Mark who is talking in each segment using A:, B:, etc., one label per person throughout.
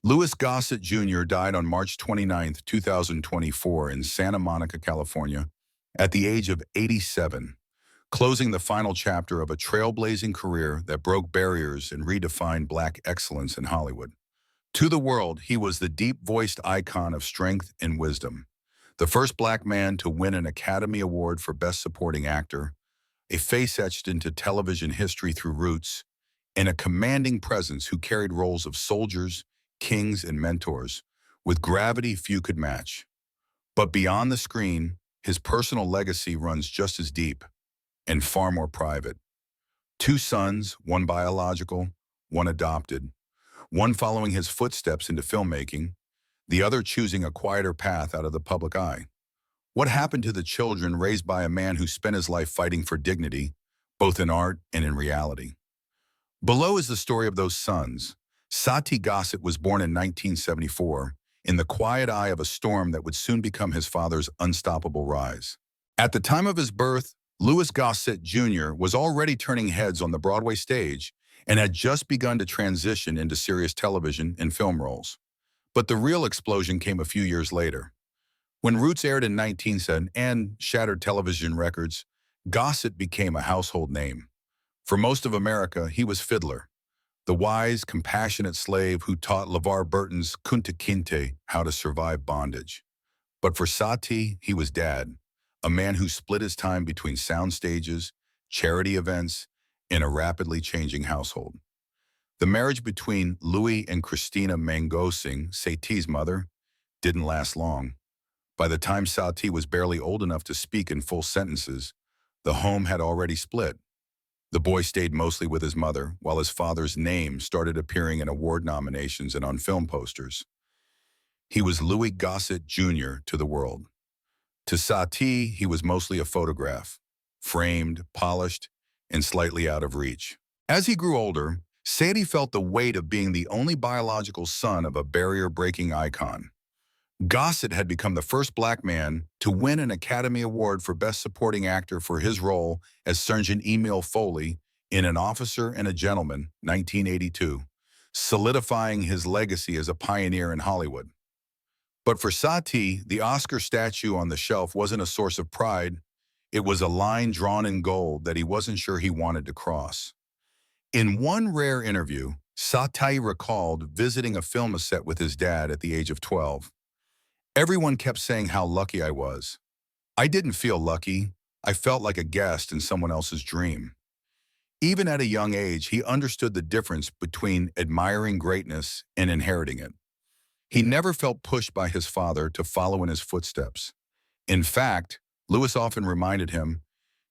A: Louis Gossett Jr. died on March 29, 2024 in Santa Monica, California, at the age of 87, closing the final chapter of a trailblazing career that broke barriers and redefined Black excellence in Hollywood. To the world, he was the deep-voiced icon of strength and wisdom, the first Black man to win an Academy Award for Best Supporting Actor, a face etched into television history through Roots, and a commanding presence who carried roles of soldiers, kings, and mentors with gravity few could match. But beyond the screen, his personal legacy runs just as deep and far more private. Two sons, one biological, one adopted, one following his footsteps into filmmaking, the other choosing a quieter path out of the public eye. What happened to the children raised by a man who spent his life fighting for dignity, both in art and in reality? Below is the story of those sons. Sati Gossett was born in 1974, in the quiet eye of a storm that would soon become his father's unstoppable rise. At the time of his birth, Louis Gossett Jr. was already turning heads on the Broadway stage and had just begun to transition into serious television and film roles. But the real explosion came a few years later. When Roots aired in 1970 and shattered television records, Gossett became a household name. For most of America, he was Fiddler, the wise, compassionate slave who taught LeVar Burton's Kunta Kinte how to survive bondage. But for Sati, he was Dad, a man who split his time between sound stages, charity events, and a rapidly changing household. The marriage between Louis and Christina Mangosing, Sati's mother, didn't last long. By the time Sati was barely old enough to speak in full sentences, the home had already split. The boy stayed mostly with his mother, while his father's name started appearing in award nominations and on film posters. He was Louis Gossett Jr. to the world. To Sati, he was mostly a photograph, framed, polished, and slightly out of reach. As he grew older, Sati felt the weight of being the only biological son of a barrier-breaking icon. Gossett had become the first Black man to win an Academy Award for Best Supporting Actor for his role as Sergeant Emil Foley in An Officer and a Gentleman, 1982, solidifying his legacy as a pioneer in Hollywood. But for Sati, the Oscar statue on the shelf wasn't a source of pride. It was a line drawn in gold that he wasn't sure he wanted to cross. In one rare interview, Sati recalled visiting a film set with his dad at the age of 12. Everyone kept saying how lucky I was. I didn't feel lucky. I felt like a guest in someone else's dream. Even at a young age, he understood the difference between admiring greatness and inheriting it. He never felt pushed by his father to follow in his footsteps. In fact, Louis often reminded him,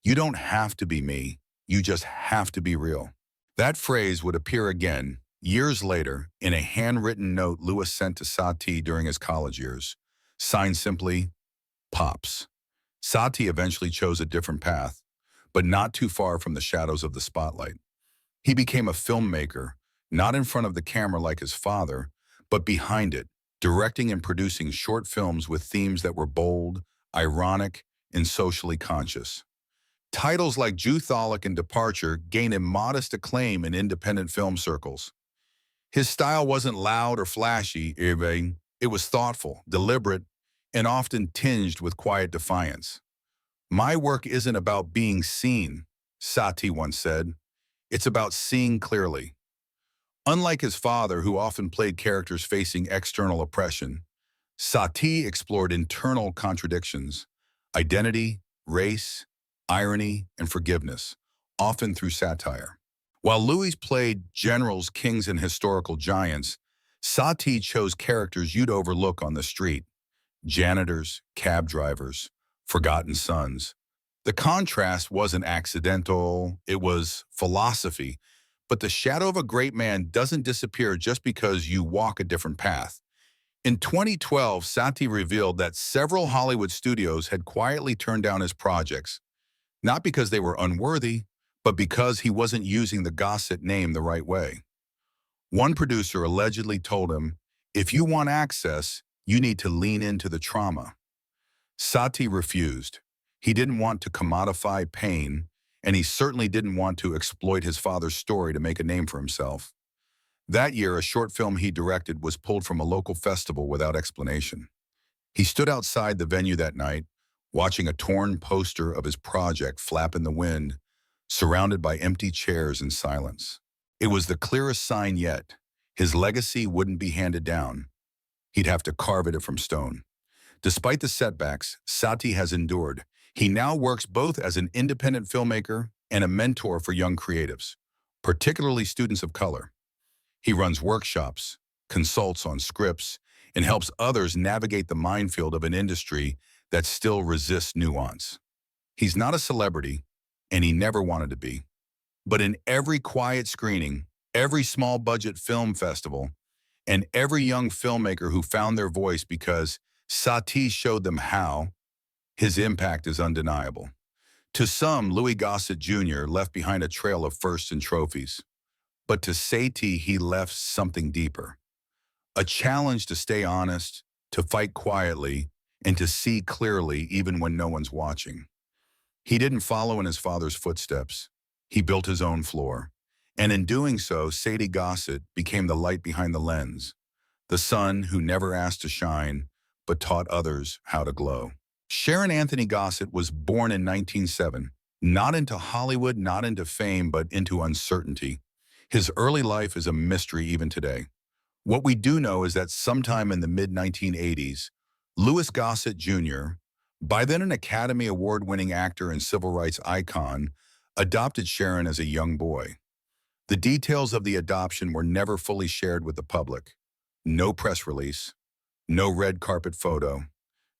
A: "You don't have to be me, you just have to be real." That phrase would appear again, years later, in a handwritten note Louis sent to Sati during his college years, signed simply, Pops. Sati eventually chose a different path, but not too far from the shadows of the spotlight. He became a filmmaker, not in front of the camera like his father, but behind it, directing and producing short films with themes that were bold, ironic, and socially conscious. Titles like Jutholic and Departure gained him modest acclaim in independent film circles. His style wasn't loud or flashy, it was thoughtful, deliberate, and often tinged with quiet defiance. "My work isn't about being seen," Sati once said. "It's about seeing clearly." Unlike his father, who often played characters facing external oppression, Sati explored internal contradictions, identity, race, irony, and forgiveness, often through satire. While Louis played generals, kings, and historical giants, Sati chose characters you'd overlook on the street: janitors, cab drivers, forgotten sons. The contrast wasn't accidental, it was philosophy. But the shadow of a great man doesn't disappear just because you walk a different path. In 2012, Sati revealed that several Hollywood studios had quietly turned down his projects, not because they were unworthy, but because he wasn't using the Gossett name the right way. One producer allegedly told him, "If you want access, you need to lean into the trauma." Sati refused. He didn't want to commodify pain, and he certainly didn't want to exploit his father's story to make a name for himself. That year, a short film he directed was pulled from a local festival without explanation. He stood outside the venue that night, watching a torn poster of his project flap in the wind, surrounded by empty chairs and silence. It was the clearest sign yet. His legacy wouldn't be handed down. He'd have to carve it from stone. Despite the setbacks Satie has endured, he now works both as an independent filmmaker and a mentor for young creatives, particularly students of color. He runs workshops, consults on scripts, and helps others navigate the minefield of an industry that still resists nuance. He's not a celebrity, and he never wanted to be. But in every quiet screening, every small-budget film festival, and every young filmmaker who found their voice because Satie showed them how, his impact is undeniable. To some, Louis Gossett Jr. left behind a trail of firsts and trophies. But to Satie, he left something deeper. A challenge to stay honest, to fight quietly, and to see clearly even when no one's watching. He didn't follow in his father's footsteps. He built his own floor. And in doing so, Satie Gossett became the light behind the lens, the sun who never asked to shine, but taught others how to glow. Sharon Anthony Gossett was born in 1907, not into Hollywood, not into fame, but into uncertainty. His early life is a mystery even today. What we do know is that sometime in the mid-1980s, Louis Gossett Jr., by then an Academy Award-winning actor and civil rights icon, adopted Sharon as a young boy. The details of the adoption were never fully shared with the public. No press release, no red carpet photo,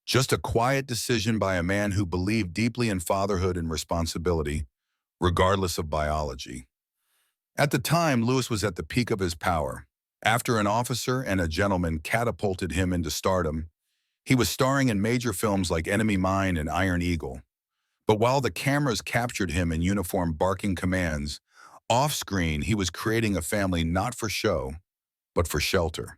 A: just a quiet decision by a man who believed deeply in fatherhood and responsibility, regardless of biology. At the time, Louis was at the peak of his power. After an officer and a gentleman catapulted him into stardom, he was starring in major films like Enemy Mine and Iron Eagle. But while the cameras captured him in uniform barking commands, off-screen he was creating a family not for show, but for shelter.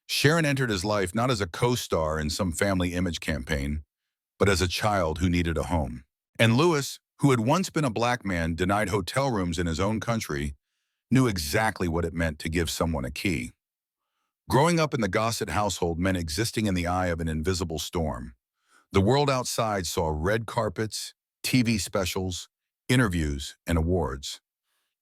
A: Sharon entered his life not as a co-star in some family image campaign, but as a child who needed a home. And Louis, who had once been a black man denied hotel rooms in his own country, knew exactly what it meant to give someone a key. Growing up in the Gossett household meant existing in the eye of an invisible storm. The world outside saw red carpets, TV specials, interviews, and awards.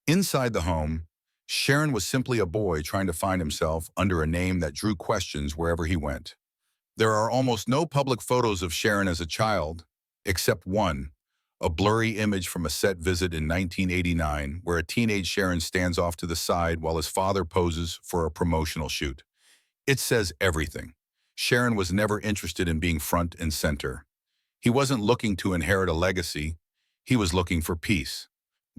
A: Inside the home, Sharon was simply a boy trying to find himself under a name that drew questions wherever he went. There are almost no public photos of Sharon as a child, except one, a blurry image from a set visit in 1989 where a teenage Sharon stands off to the side while his father poses for a promotional shoot. It says everything. Sharon was never interested in being front and center. He wasn't looking to inherit a legacy. He was looking for peace.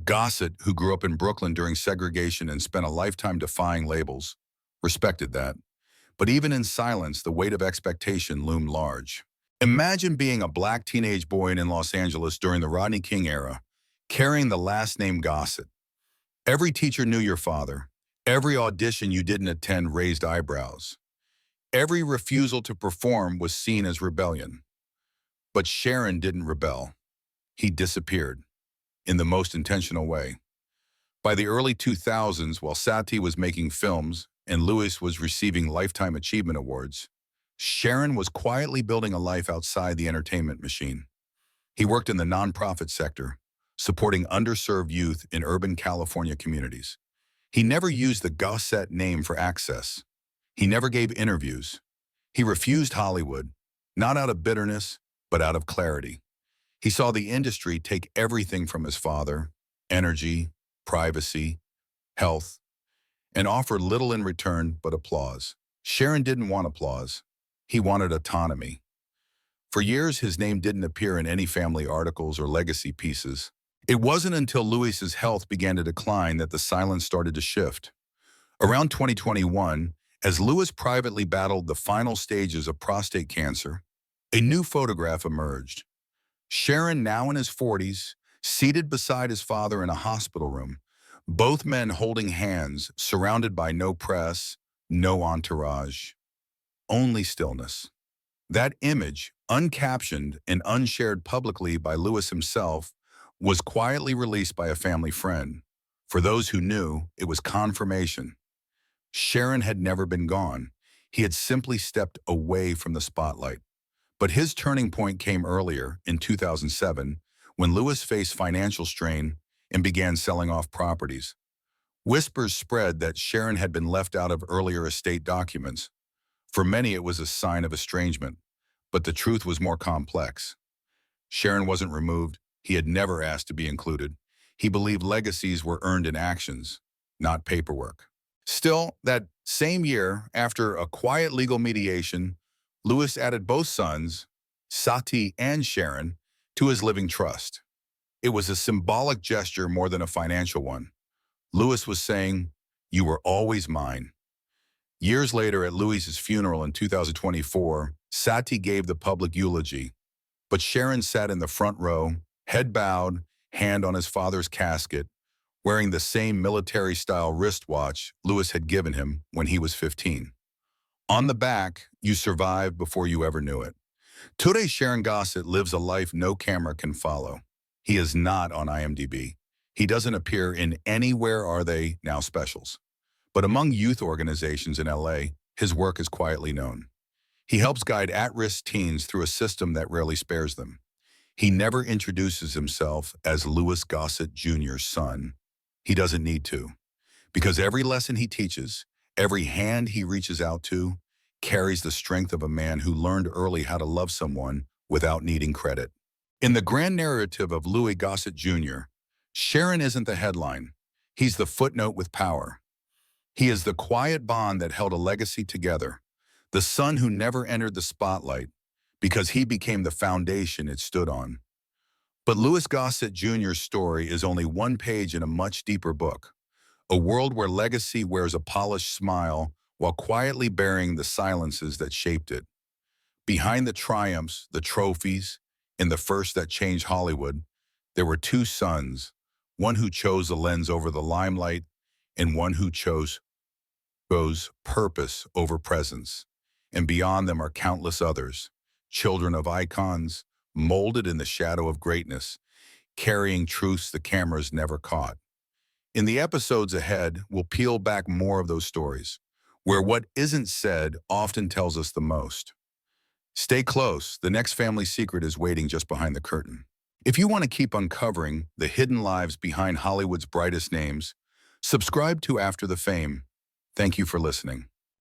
A: Gossett, who grew up in Brooklyn during segregation and spent a lifetime defying labels, respected that. But even in silence, the weight of expectation loomed large. Imagine being a black teenage boy in Los Angeles during the Rodney King era, carrying the last name Gossett. Every teacher knew your father. Every audition you didn't attend raised eyebrows. Every refusal to perform was seen as rebellion. But Sharon didn't rebel. He disappeared, in the most intentional way. By the early 2000s, while Satie was making films and Louis was receiving Lifetime Achievement Awards, Sharon was quietly building a life outside the entertainment machine. He worked in the nonprofit sector, supporting underserved youth in urban California communities. He never used the Gossett name for access. He never gave interviews. He refused Hollywood, not out of bitterness, but out of clarity. He saw the industry take everything from his father, energy, privacy, health, and offered little in return but applause. Sharon didn't want applause. He wanted autonomy. For years, his name didn't appear in any family articles or legacy pieces. It wasn't until Louis's health began to decline that the silence started to shift. Around 2021, as Louis privately battled the final stages of prostate cancer, a new photograph emerged. Sharon, now in his 40s, seated beside his father in a hospital room, both men holding hands, surrounded by no press, no entourage, only stillness. That image, uncaptioned and unshared publicly by Louis himself, was quietly released by a family friend. For those who knew, it was confirmation. Sharon had never been gone. He had simply stepped away from the spotlight. But his turning point came earlier, in 2007, when Lewis faced financial strain and began selling off properties. Whispers spread that Sharon had been left out of earlier estate documents. For many, it was a sign of estrangement, but the truth was more complex. Sharon wasn't removed. He had never asked to be included. He believed legacies were earned in actions, not paperwork. Still, that same year, after a quiet legal mediation, Lewis added both sons, Sati and Sharon, to his living trust. It was a symbolic gesture more than a financial one. Lewis was saying, "You were always mine." Years later, at Louis's funeral in 2024, Sati gave the public eulogy, but Sharon sat in the front row, head bowed, hand on his father's casket, wearing the same military-style wristwatch Lewis had given him when he was 15. On the back, "You survived before you ever knew it." Today, Sharon Gossett lives a life no camera can follow. He is not on IMDb. He doesn't appear in any Where Are They Now specials. But among youth organizations in LA, his work is quietly known. He helps guide at-risk teens through a system that rarely spares them. He never introduces himself as Lewis Gossett Jr.'s son. He doesn't need to, because every lesson he teaches, every hand he reaches out to, carries the strength of a man who learned early how to love someone without needing credit. In the grand narrative of Louis Gossett Jr., Sharon isn't the headline. He's the footnote with power. He is the quiet bond that held a legacy together, the son who never entered the spotlight because he became the foundation it stood on. But Louis Gossett Jr.'s story is only one page in a much deeper book, a world where legacy wears a polished smile while quietly bearing the silences that shaped it. Behind the triumphs, the trophies, and the first that changed Hollywood, there were two sons, one who chose the lens over the limelight and one who chose purpose over presence. And beyond them are countless others, children of icons, molded in the shadow of greatness, carrying truths the cameras never caught. In the episodes ahead, we'll peel back more of those stories, where what isn't said often tells us the most. Stay close, the next family secret is waiting just behind the curtain. If you want to keep uncovering the hidden lives behind Hollywood's brightest names, subscribe to After the Fame. Thank you for listening.